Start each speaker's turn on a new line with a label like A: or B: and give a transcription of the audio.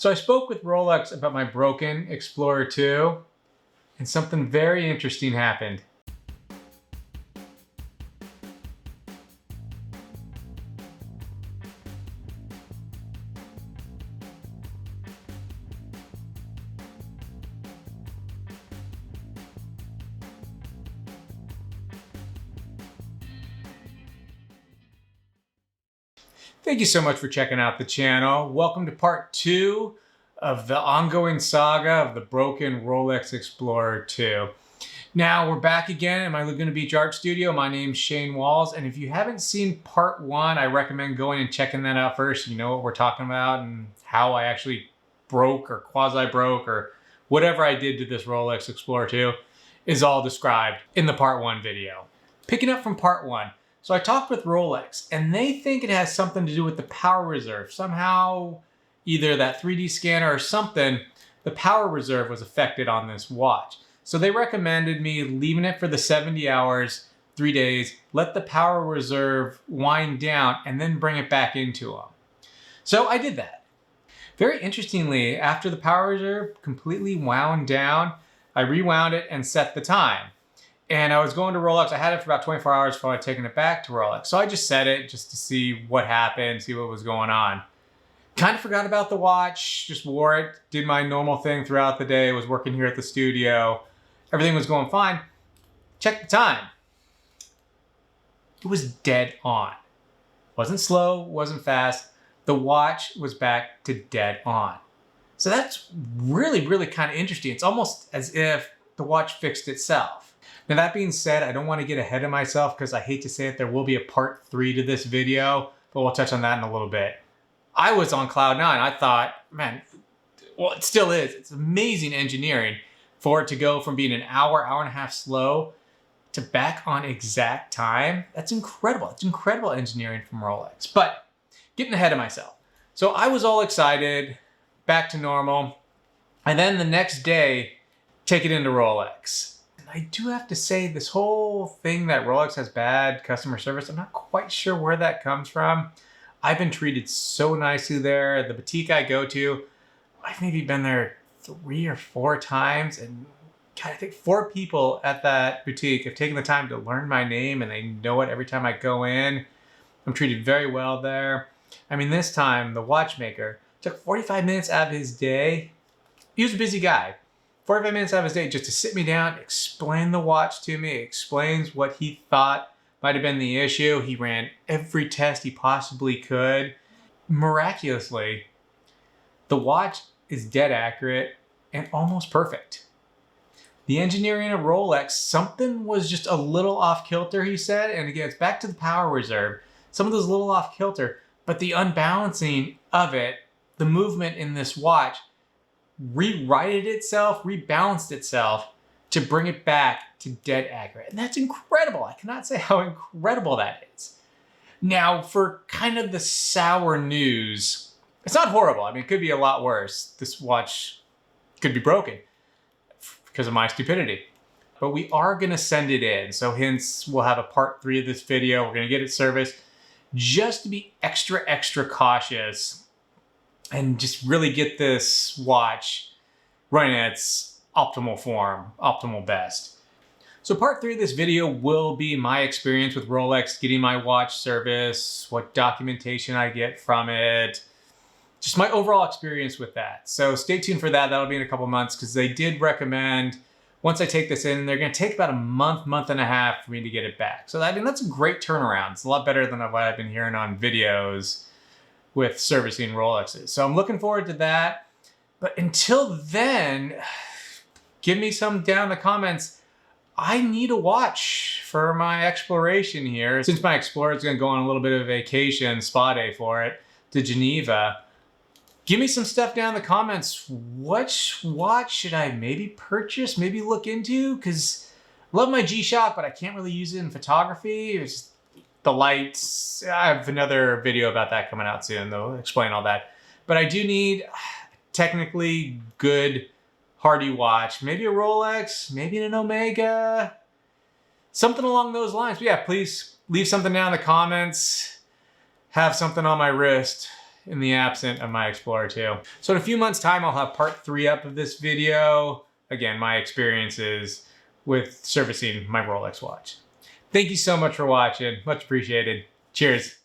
A: So I spoke with Rolex about my broken Explorer II, and something very interesting happened. Thank you so much for checking out the channel. Welcome to part 2 of the ongoing saga of the broken Rolex Explorer II. Now we're back again in my Laguna Beach art studio. My name's Shane Walls, and if you haven't seen part 1, I recommend going and checking that out first. You know what we're talking about and how I actually broke or quasi-broke or whatever I did to this Rolex Explorer II is all described in the part 1 video. Picking up from part 1. So I talked with Rolex, and they think it has something to do with the power reserve. Somehow, either that 3D scanner or something, the power reserve was affected on this watch. So they recommended me leaving it for the 70 hours, 3 days, let the power reserve wind down, and then bring it back into them. So I did that. Very interestingly, after the power reserve completely wound down, I rewound it and set the time. And I was going to Rolex. I had it for about 24 hours before I'd taken it back to Rolex. So I just set it just to see what happened, see what was going on. Kind of forgot about the watch, just wore it, did my normal thing throughout the day, was working here at the studio. Everything was going fine. Checked the time. It was dead on. Wasn't slow, wasn't fast. The watch was back to dead on. So that's really, really kind of interesting. It's almost as if the watch fixed itself. Now that being said, I don't want to get ahead of myself because I hate to say it, there will be a part 3 to this video, but we'll touch on that in a little bit. I was on cloud 9. I thought, man, well, it still is. It's amazing engineering for it to go from being an hour, hour and a half slow to back on exact time. That's incredible. It's incredible engineering from Rolex, but getting ahead of myself. So I was all excited, back to normal. And then the next day, take it into Rolex. I do have to say, this whole thing that Rolex has bad customer service, I'm not quite sure where that comes from. I've been treated so nicely there. The boutique I go to, I've maybe been there 3 or 4 times, and God, I think 4 people at that boutique have taken the time to learn my name, and they know it every time I go in. I'm treated very well there. I mean, this time, the watchmaker took 45 minutes out of his day. He was a busy guy. 45 minutes out of his day just to sit me down, explain the watch to me, explains what he thought might have been the issue. He ran every test he possibly could. Miraculously, the watch is dead accurate and almost perfect. The engineering of Rolex, something was just a little off kilter, he said. And again, it's back to the power reserve. Some of those little off kilter, but the unbalancing of it, the movement in this watch, rewrited itself, rebalanced itself to bring it back to dead accurate. And that's incredible. I cannot say how incredible that is. Now, for kind of the sour news, it's not horrible. I mean, it could be a lot worse. This watch could be broken because of my stupidity. But we are going to send it in. So hence, we'll have a part 3 of this video. We're going to get it serviced just to be extra, extra cautious and just really get this watch running at its optimal form, optimal best. So part 3 of this video will be my experience with Rolex, getting my watch service, what documentation I get from it, just my overall experience with that. So stay tuned for that. That'll be in a couple months because they did recommend, once I take this in, they're going to take about a month, month and a half for me to get it back. So I mean, that's a great turnaround. It's a lot better than what I've been hearing on videos with servicing Rolexes. So I'm looking forward to that. But until then, give me some down in the comments. I need a watch for my exploration here. Since my Explorer is going to go on a little bit of a vacation, spa day for it, to Geneva. Give me some stuff down in the comments. Which watch should I maybe purchase, maybe look into? Because I love my G-Shock, but I can't really use it in photography. It's just the lights. I have another video about that coming out soon. They'll explain all that. But I do need technically good, hardy watch. Maybe a Rolex, maybe an Omega. Something along those lines. But yeah, please leave something down in the comments. Have something on my wrist in the absence of my Explorer II. So in a few months' time, I'll have part 3 up of this video. Again, my experiences with servicing my Rolex watch. Thank you so much for watching. Much appreciated. Cheers.